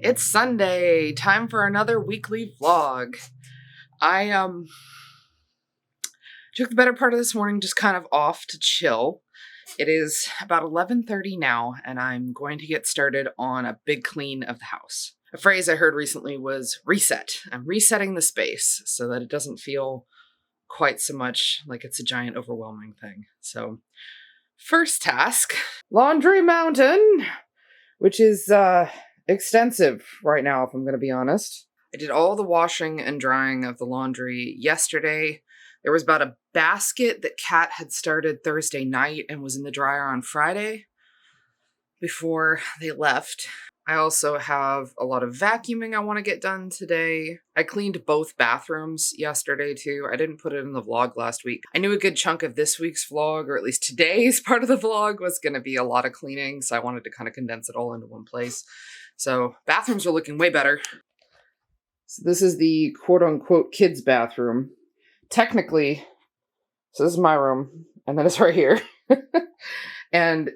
It's Sunday, time for another weekly vlog. I took the better part of this morning just kind of off to chill. It is about 11:30 now, and I'm going to get started on a big clean of the house. A phrase I heard recently was reset. I'm resetting the space so that it doesn't feel quite so much like it's a giant overwhelming thing. So, first task, laundry mountain, which is extensive right now, if I'm going to be honest. I did all the washing and drying of the laundry yesterday. There was about a basket that Kat had started Thursday night and was in the dryer on Friday before they left. I also have a lot of vacuuming I want to get done today. I cleaned both bathrooms yesterday too. I didn't put it in the vlog last week. I knew a good chunk of this week's vlog, or at least today's part of the vlog, was going to be a lot of cleaning, so I wanted to kind of condense it all into one place. So bathrooms are looking way better. So this is the quote-unquote kids' bathroom. Technically, so this is my room, and then it's right here. And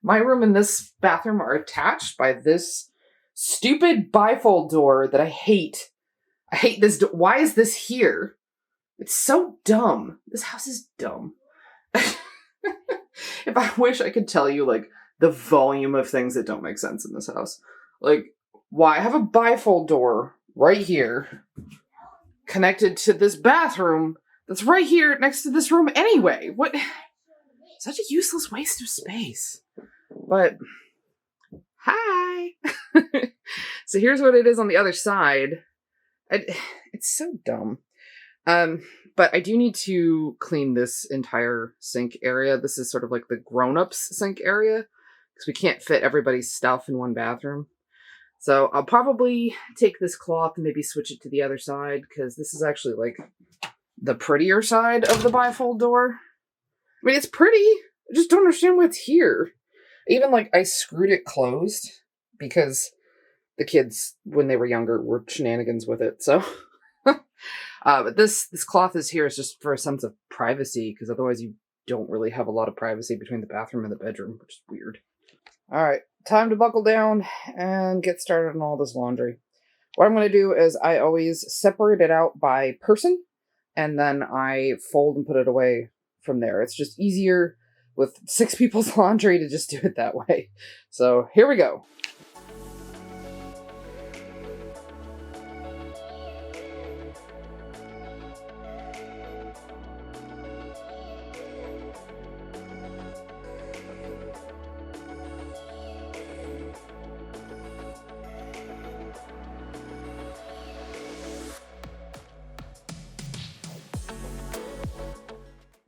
my room and this bathroom are attached by this stupid bifold door that I hate. I hate this door. Why is this here? It's so dumb. This house is dumb. If I wish I could tell you, like, the volume of things that don't make sense in this house. Like, why have a bifold door right here connected to this bathroom that's right here next to this room anyway? What? Such a useless waste of space. But, hi! So here's what it is on the other side. It's so dumb. But I do need to clean this entire sink area. This is sort of like the grown-ups sink area, because we can't fit everybody's stuff in one bathroom. So I'll probably take this cloth and maybe switch it to the other side, because this is actually like the prettier side of the bifold door. I mean, it's pretty. I just don't understand what's here. Even, like, I screwed it closed because the kids, when they were younger, were shenanigans with it, so. But this cloth is here is just for a sense of privacy, because otherwise you don't really have a lot of privacy between the bathroom and the bedroom, which is weird. Alright, time to buckle down and get started on all this laundry. What I'm going to do is I always separate it out by person, and then I fold and put it away from there. It's just easier with 6 people's laundry to just do it that way. So here we go.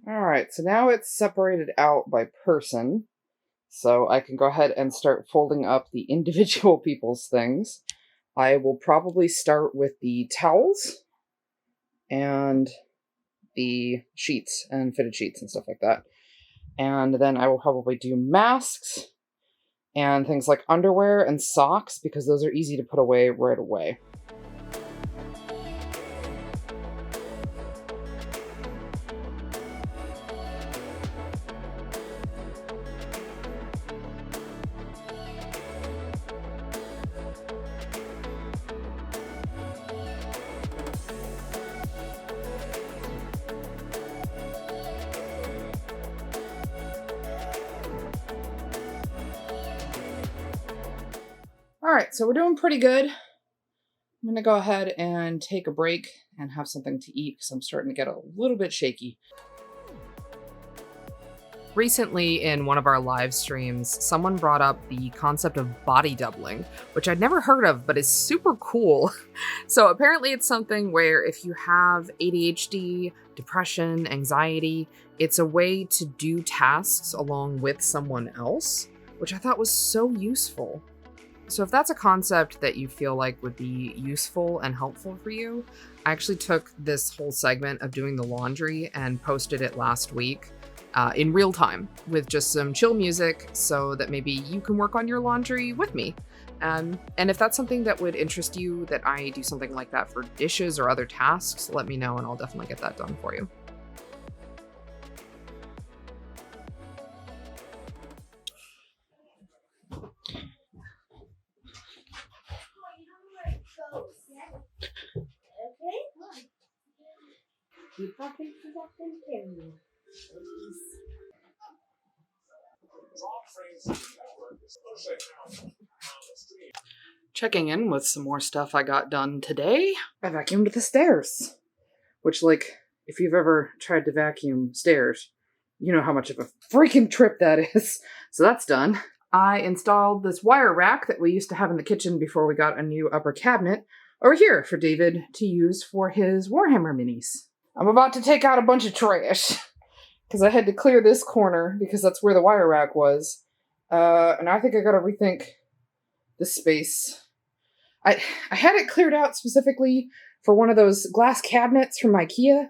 Alright, so now it's separated out by person, so I can go ahead and start folding up the individual people's things. I will probably start with the towels and the sheets and fitted sheets and stuff like that. And then I will probably do masks and things like underwear and socks, because those are easy to put away right away. Alright, so we're doing pretty good. I'm going to go ahead and take a break and have something to eat, because I'm starting to get a little bit shaky. Recently, in one of our live streams, someone brought up the concept of body doubling, which I'd never heard of, but is super cool. So apparently it's something where if you have ADHD, depression, anxiety, it's a way to do tasks along with someone else, which I thought was so useful. So if that's a concept that you feel like would be useful and helpful for you, I actually took this whole segment of doing the laundry and posted it last week in real time with just some chill music, so that maybe you can work on your laundry with me. And if that's something that would interest you, that I do something like that for dishes or other tasks, let me know and I'll definitely get that done for you. Keep fucking camera. Checking in with some more stuff I got done today. I vacuumed the stairs. Which, like, if you've ever tried to vacuum stairs, you know how much of a freaking trip that is. So that's done. I installed this wire rack that we used to have in the kitchen before we got a new upper cabinet over here for David to use for his Warhammer minis. I'm about to take out a bunch of trash because I had to clear this corner because that's where the wire rack was. And I think I gotta rethink this space. I had it cleared out specifically for one of those glass cabinets from IKEA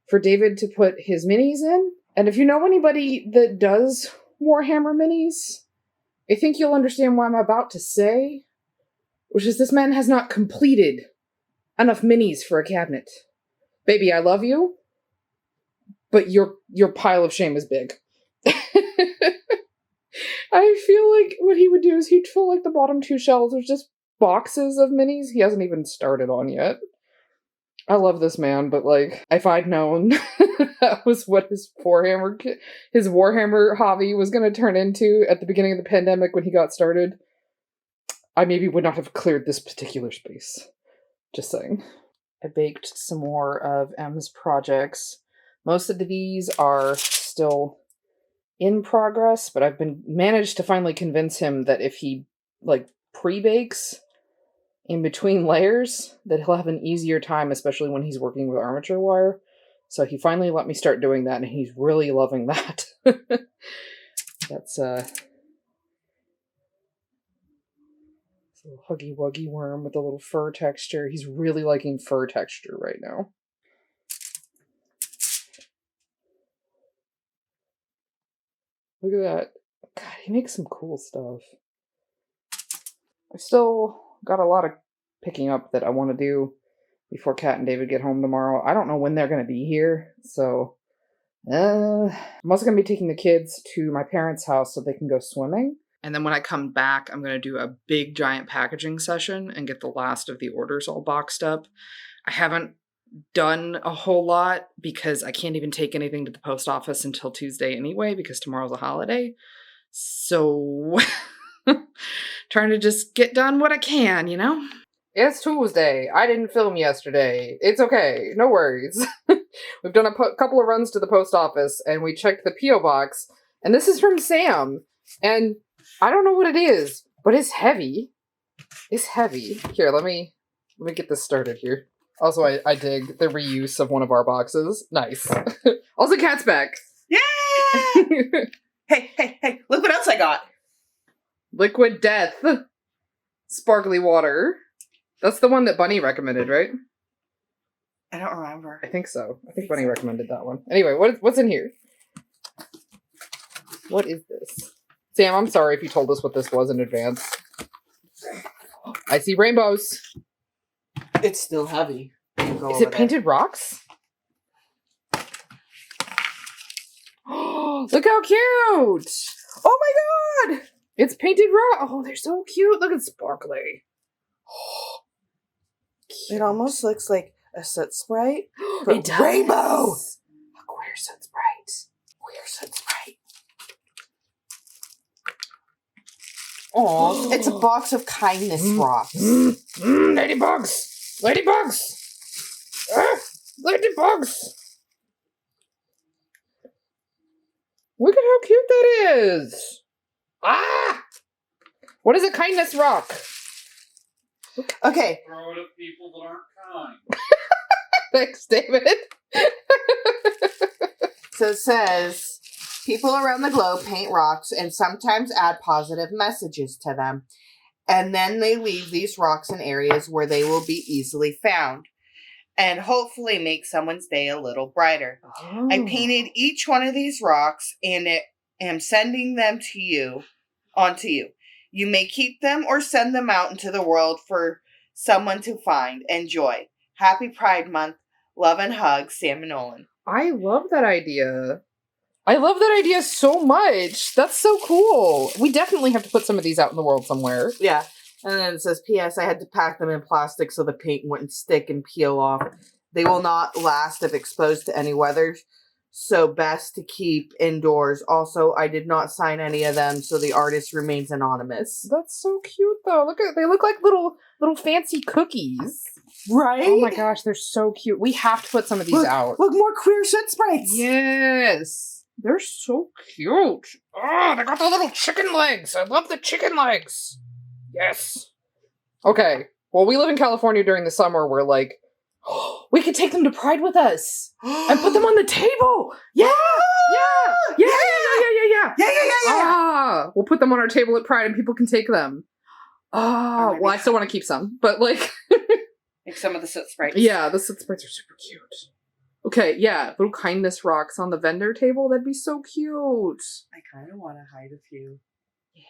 for David to put his minis in. And if you know anybody that does Warhammer minis, I think you'll understand what I'm about to say, which is this man has not completed enough minis for a cabinet. Baby, I love you, but your pile of shame is big. I feel like what he would do is he'd fill like the bottom two shelves with just boxes of minis he hasn't even started on yet. I love this man, but like, if I'd known that was what his Warhammer hobby was going to turn into at the beginning of the pandemic when he got started, I maybe would not have cleared this particular space. Just saying. I baked some more of M's projects. Most of these are still in progress, but I've managed to finally convince him that if he like pre-bakes in between layers, that he'll have an easier time, especially when he's working with armature wire. So he finally let me start doing that, and he's really loving that. That's a little Huggy Wuggy worm with a little fur texture. He's really liking fur texture right now. Look at that. God, he makes some cool stuff. I've still got a lot of picking up that I want to do before Kat and David get home tomorrow. I don't know when they're going to be here, so I'm also going to be taking the kids to my parents' house so they can go swimming. And then when I come back, I'm going to do a big giant packaging session and get the last of the orders all boxed up. I haven't done a whole lot because I can't even take anything to the post office until Tuesday anyway because tomorrow's a holiday. So trying to just get done what I can, you know? It's Tuesday. I didn't film yesterday. It's okay. No worries. We've done a couple of runs to the post office and we checked the P.O. box. And this is from Sam. And I don't know what it is, but it's heavy. It's heavy. Here, let me get this started here. Also, I dig the reuse of one of our boxes. Nice. Also, Kat's back. Yeah! Hey, look what else I got. Liquid Death. Sparkly water. That's the one that Bunny recommended, right? I don't remember. I think so. I think Bunny recommended that one. Anyway, what's in here? What is this? Sam, I'm sorry if you told us what this was in advance. I see rainbows. It's still heavy. Is it painted rocks? Look how cute! Oh my god! It's painted rock. Oh, they're so cute. Look at sparkly. It almost looks like a soot sprite. It does. Rainbow! Look, where's soot sprite? Where's soot sprite? Oh, it's a box of kindness rocks. Ladybugs! Ladybugs! Ladybugs! Look at how cute that is! Ah! What is a kindness rock? Okay. Throw it at people that aren't kind. Thanks, David. So it says, people around the globe paint rocks and sometimes add positive messages to them. And then they leave these rocks in areas where they will be easily found. And hopefully make someone's day a little brighter. Oh. I painted each one of these rocks and am sending them onto you. You may keep them or send them out into the world for someone to find. Enjoy. Happy Pride Month. Love and hugs, Sam and Nolan. I love that idea. I love that idea so much. That's so cool. We definitely have to put some of these out in the world somewhere. Yeah. And then it says, P.S. I had to pack them in plastic so the paint wouldn't stick and peel off. They will not last if exposed to any weather, so best to keep indoors. Also, I did not sign any of them, so the artist remains anonymous. That's so cute, though. They look like little fancy cookies. Right? Oh my gosh, they're so cute. We have to put some of these out. Look, more queer soot sprites. Yes. They're so cute. Oh, they got the little chicken legs. I love the chicken legs. Yes. Okay. Well, we live in California during the summer. We're like, we could take them to Pride with us and put them on the table. Yeah. Ah, we'll put them on our table at Pride and people can take them. Ah, well, I still want to keep some, but like some of the soot sprites. Yeah, the soot sprites are super cute. Okay, yeah, little kindness rocks on the vendor table. That'd be so cute. I kind of want to hide a few. Yeah.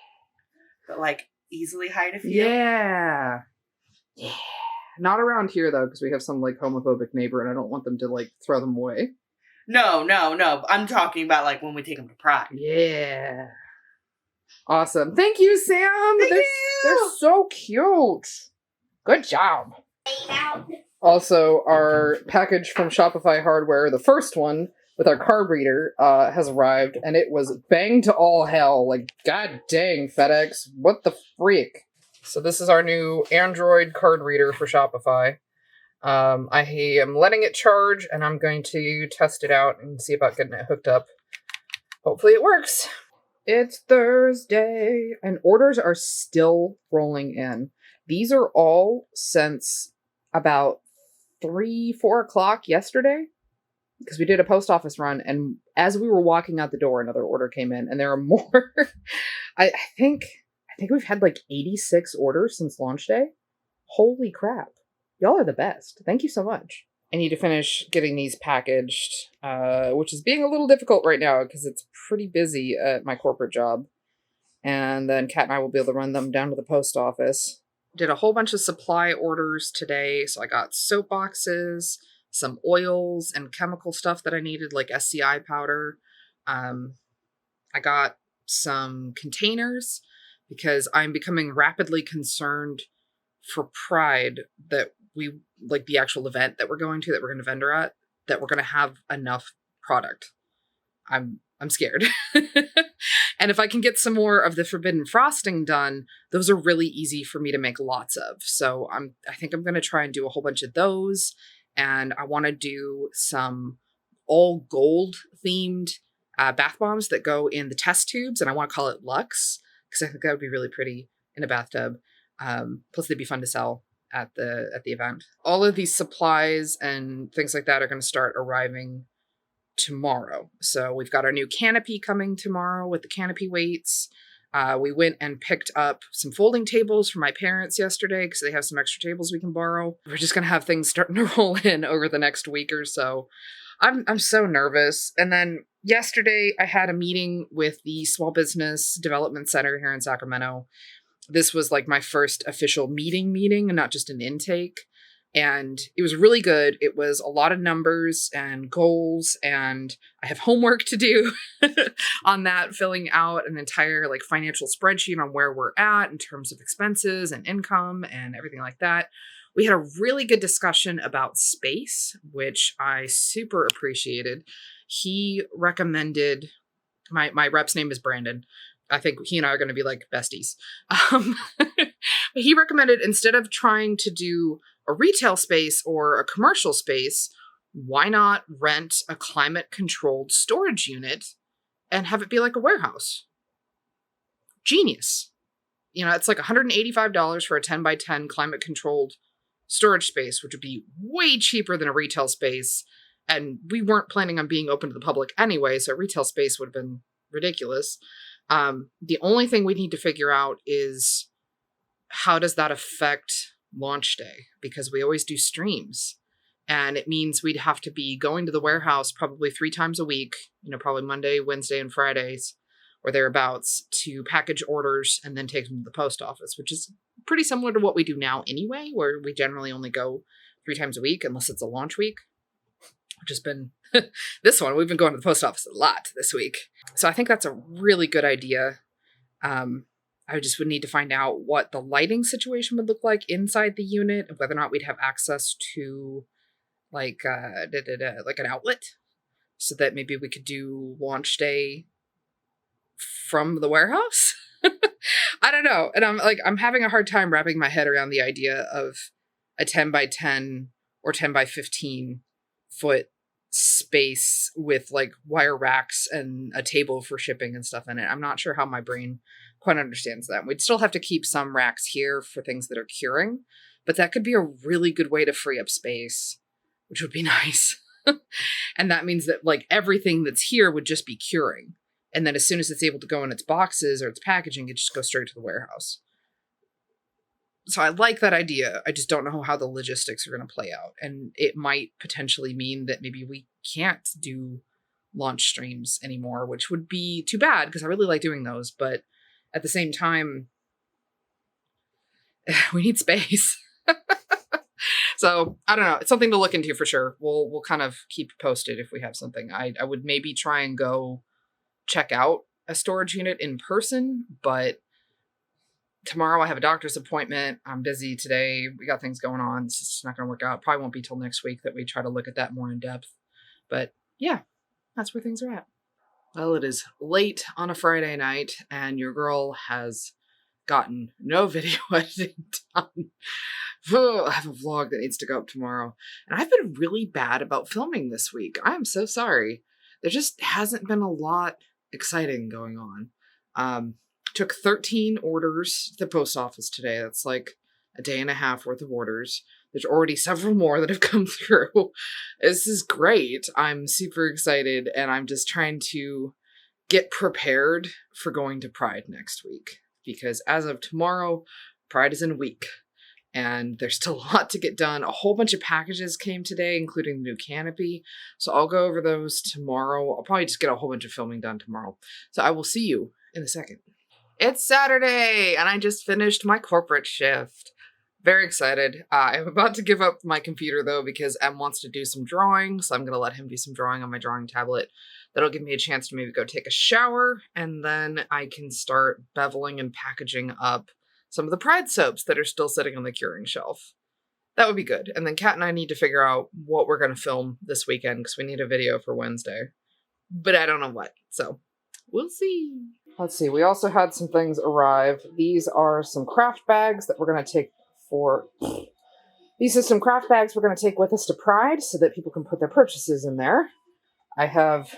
But like easily hide a few. Yeah. Yeah. Not around here though, because we have some like homophobic neighbor and I don't want them to like throw them away. No. I'm talking about like when we take them to Pride. Yeah. Awesome. Thank you, Sam. Thank you. They're so cute. Good job. Also, our package from Shopify Hardware, the first one with our card reader, has arrived, and it was bang to all hell. Like, god dang, FedEx, what the freak? So this is our new Android card reader for Shopify. I am letting it charge, and I'm going to test it out and see about getting it hooked up. Hopefully it works. It's Thursday, and orders are still rolling in. These are all since about 3-4 o'clock yesterday, because we did a post office run, and as we were walking out the door, another order came in, and there are more. I think we've had like 86 orders since launch day. Holy crap. Y'all are the best. Thank you so much. I need to finish getting these packaged, which is being a little difficult right now because it's pretty busy at my corporate job. And then Kat and I will be able to run them down to the post office. Did a whole bunch of supply orders today. So I got soap boxes, some oils and chemical stuff that I needed, like SCI powder. I got some containers because I'm becoming rapidly concerned for Pride that we, like the actual event that we're going to vendor at, that we're going to have enough product. I'm scared. And if I can get some more of the forbidden frosting done, those are really easy for me to make lots of. So I think I'm going to try and do a whole bunch of those. And I want to do some all gold themed bath bombs that go in the test tubes. And I want to call it Luxe because I think that would be really pretty in a bathtub. Plus they'd be fun to sell at the event. All of these supplies and things like that are going to start arriving tomorrow. So we've got our new canopy coming tomorrow with the canopy weights. We went and picked up some folding tables for my parents yesterday because they have some extra tables we can borrow. We're just going to have things starting to roll in over the next week or so. I'm so nervous. And then yesterday I had a meeting with the Small Business Development Center here in Sacramento. This was like my first official meeting and not just an intake. And it was really good. It was a lot of numbers and goals, and I have homework to do on that, filling out an entire like financial spreadsheet on where we're at in terms of expenses and income and everything like that. We had a really good discussion about space, which I super appreciated. He recommended, my rep's name is Brandon. I think he and I are going to be like besties. He recommended, instead of trying to do a retail space or a commercial space, why not rent a climate controlled storage unit and have it be like a warehouse? Genius. You know, it's like $185 for a 10 by 10 climate controlled storage space, which would be way cheaper than a retail space. And we weren't planning on being open to the public anyway, so a retail space would have been ridiculous. The only thing we need to figure out is how does that affect launch day, because we always do streams, and it means we'd have to be going to the warehouse probably 3 times a week, probably Monday, Wednesday, and Fridays or thereabouts, to package orders and then take them to the post office, which is pretty similar to what we do now anyway, where we generally only go 3 times a week unless it's a launch week, which has been this one. We've been going to the post office a lot this week. So I think that's a really good idea. I just would need to find out what the lighting situation would look like inside the unit, and whether or not we'd have access to like like an outlet, so that maybe we could do launch day from the warehouse. I don't know. And I'm having a hard time wrapping my head around the idea of a 10 by 10 or 10 by 15 foot space with like wire racks and a table for shipping and stuff in it. I'm not sure how my brain quite understands that. We'd still have to keep some racks here for things that are curing, but that could be a really good way to free up space, which would be nice. And that means that like everything that's here would just be curing. And then as soon as it's able to go in its boxes or its packaging, it just goes straight to the warehouse. So I like that idea. I just don't know how the logistics are going to play out. And it might potentially mean that maybe we can't do launch streams anymore, which would be too bad because I really like doing those. But at the same time, we need space. So I don't know. It's something to look into for sure. We'll kind of keep posted if we have something. I would maybe try and go check out a storage unit in person, but tomorrow I have a doctor's appointment. I'm busy today. We got things going on. It's just not going to work out. Probably won't be till next week that we try to look at that more in depth. But yeah, that's where things are at. Well, it is late on a Friday night and your girl has gotten no video editing done. I have a vlog that needs to go up tomorrow. And I've been really bad about filming this week. I'm so sorry. There just hasn't been a lot exciting going on. Took 13 orders to the post office today. That's like a day and a half worth of orders. There's already several more that have come through. This is great. I'm super excited, and I'm just trying to get prepared for going to Pride next week. Because as of tomorrow, Pride is in a week. And there's still a lot to get done. A whole bunch of packages came today, including the new canopy. So I'll go over those tomorrow. I'll probably just get a whole bunch of filming done tomorrow. So I will see you in a second. It's Saturday, and I just finished my corporate shift. Very excited. I'm about to give up my computer, though, because Em wants to do some drawing. So I'm going to let him do some drawing on my drawing tablet. That'll give me a chance to maybe go take a shower, and then I can start beveling and packaging up some of the Pride soaps that are still sitting on the curing shelf. That would be good. And then Kat and I need to figure out what we're going to film this weekend because we need a video for Wednesday. But I don't know what. So we'll see. Let's see. We also had some things arrive. These are some craft bags that we're going to take for... These are some craft bags we're going to take with us to Pride so that people can put their purchases in there. I have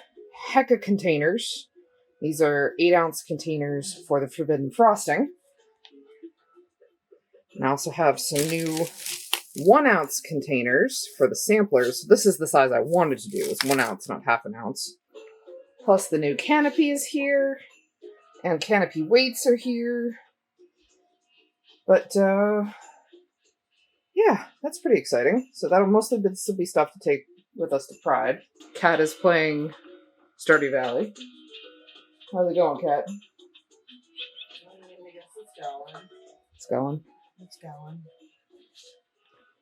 Hecka containers. These are 8-ounce containers for the Forbidden Frosting. And I also have some new 1-ounce containers for the samplers. This is the size I wanted to do. It's 1 ounce, not half an ounce. Plus the new canopy is here. And canopy weights are here. But, yeah, that's pretty exciting. So that'll mostly still be stuff to take with us to Pride. Kat is playing Stardew Valley. How's it going, Kat? It's going. It's going.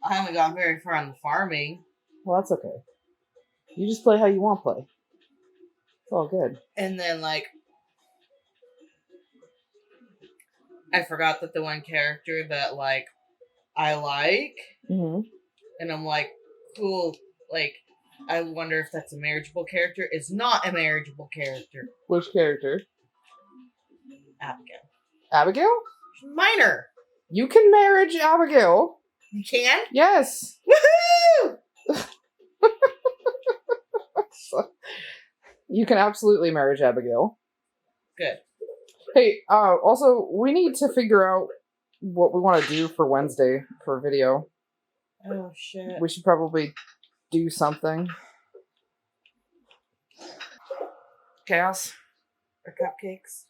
I haven't got very far on the farming. Well, that's okay. You just play how you want to play. It's all good. And then, like, I forgot that the one character that, like, I like, and I'm like, cool, like, I wonder if that's a marriageable character. It's not a marriageable character. Which character? Abigail. Abigail? She's minor. You can marriage Abigail. You can? Yes. Woohoo! You can absolutely marriage Abigail. Good. Hey, also, we need to figure out what we want to do for Wednesday for a video. Oh, shit. We should probably do something. Chaos? Or cupcakes.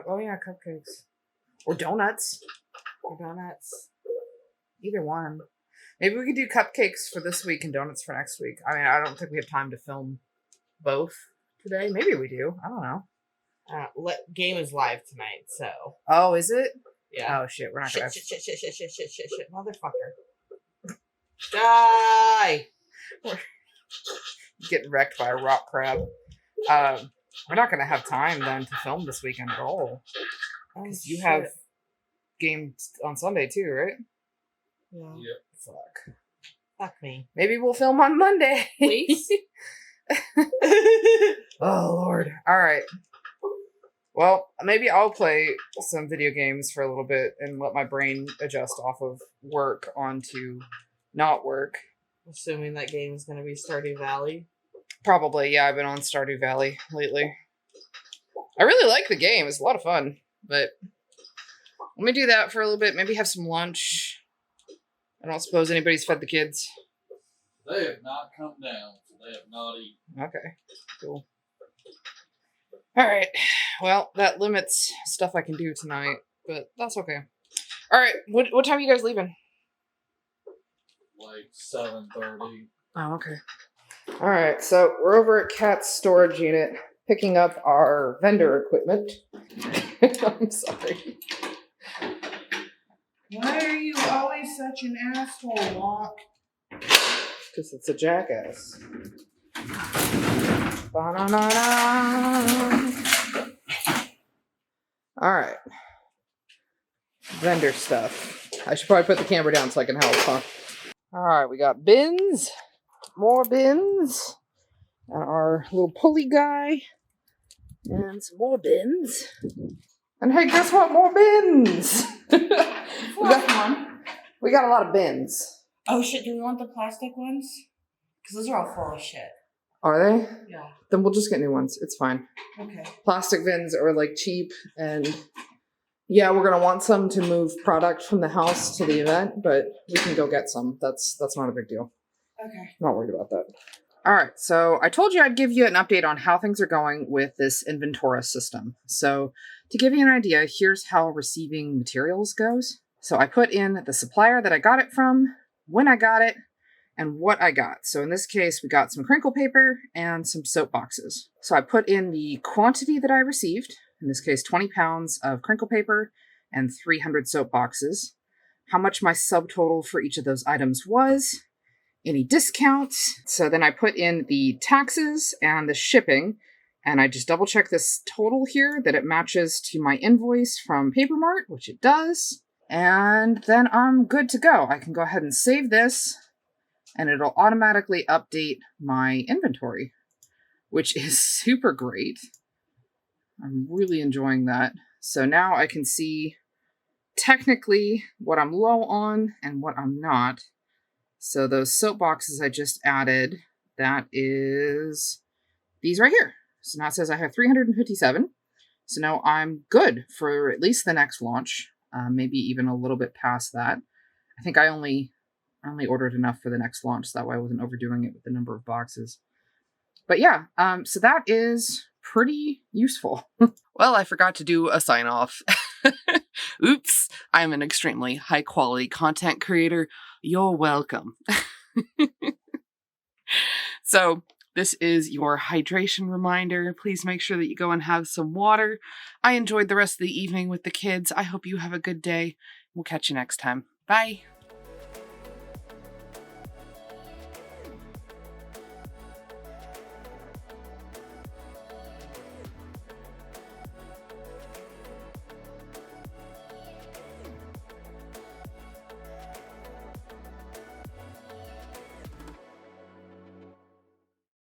Oh, yeah, cupcakes. Or donuts. Or donuts. Either one. Maybe we could do cupcakes for this week and donuts for next week. I mean, I don't think we have time to film both today. Maybe we do. I don't know. Game is live tonight, so. Oh, is it? Yeah. Oh, shit. We're not gonna... Shit. Motherfucker. Die! Getting wrecked by a rock crab. We're not gonna have time then to film this weekend at all. Because you have games on Sunday too, right? Yeah. Yep. Fuck. Fuck me. Maybe we'll film on Monday. Please? Oh, Lord. All right. Well, maybe I'll play some video games for a little bit and let my brain adjust off of work onto not work. Assuming that game is going to be Stardew Valley. Probably, yeah. I've been on Stardew Valley lately. I really like the game. It's a lot of fun. But let me do that for a little bit. Maybe have some lunch. I don't suppose anybody's fed the kids. They have not come down, so they have not eaten. Okay, cool. All right. Well, that limits stuff I can do tonight, but that's okay. All right. What time are you guys leaving? Like 7:30. Oh, okay. All right. So we're over at Kat's storage unit picking up our vendor equipment. I'm sorry. Why are you always such an asshole, Locke? Because it's a jackass. Ba-na-na-na. All right. Vendor stuff. I should probably put the camera down so I can help, huh? All right, we got bins, more bins, and our little pulley guy, and some more bins. And hey, guess what? More bins! we got a lot of bins. Oh shit, do we want the plastic ones? Because those are all full of shit. Are they? Yeah. Then we'll just get new ones. It's fine. Okay. Plastic bins are like cheap, and yeah, we're gonna want some to move product from the house to the event, but we can go get some. That's not a big deal. Okay. Not worried about that. All right, so I told you I'd give you an update on how things are going with this Inventora system. So to give you an idea, here's how receiving materials goes. So I put in the supplier that I got it from, when I got it, and what I got. So in this case, we got some crinkle paper and some soap boxes. So I put in the quantity that I received, in this case 20 pounds of crinkle paper and 300 soap boxes, how much my subtotal for each of those items was, any discounts. So then I put in the taxes and the shipping, and I just double check this total here that it matches to my invoice from Papermart, which it does. And then I'm good to go. I can go ahead and save this, and it'll automatically update my inventory, which is super great. I'm really enjoying that. So now I can see technically what I'm low on and what I'm not. So those soap boxes I just added, that is these right here. So now it says I have 357. So now I'm good for at least the next launch, maybe even a little bit past that. I think I only ordered enough for the next launch, so that way I wasn't overdoing it with the number of boxes. But yeah, so that is pretty useful. Well, I forgot to do a sign off. Oops, I'm an extremely high quality content creator. You're welcome. So this is your hydration reminder. Please make sure that you go and have some water. I enjoyed the rest of the evening with the kids. I hope you have a good day. We'll catch you next time. Bye.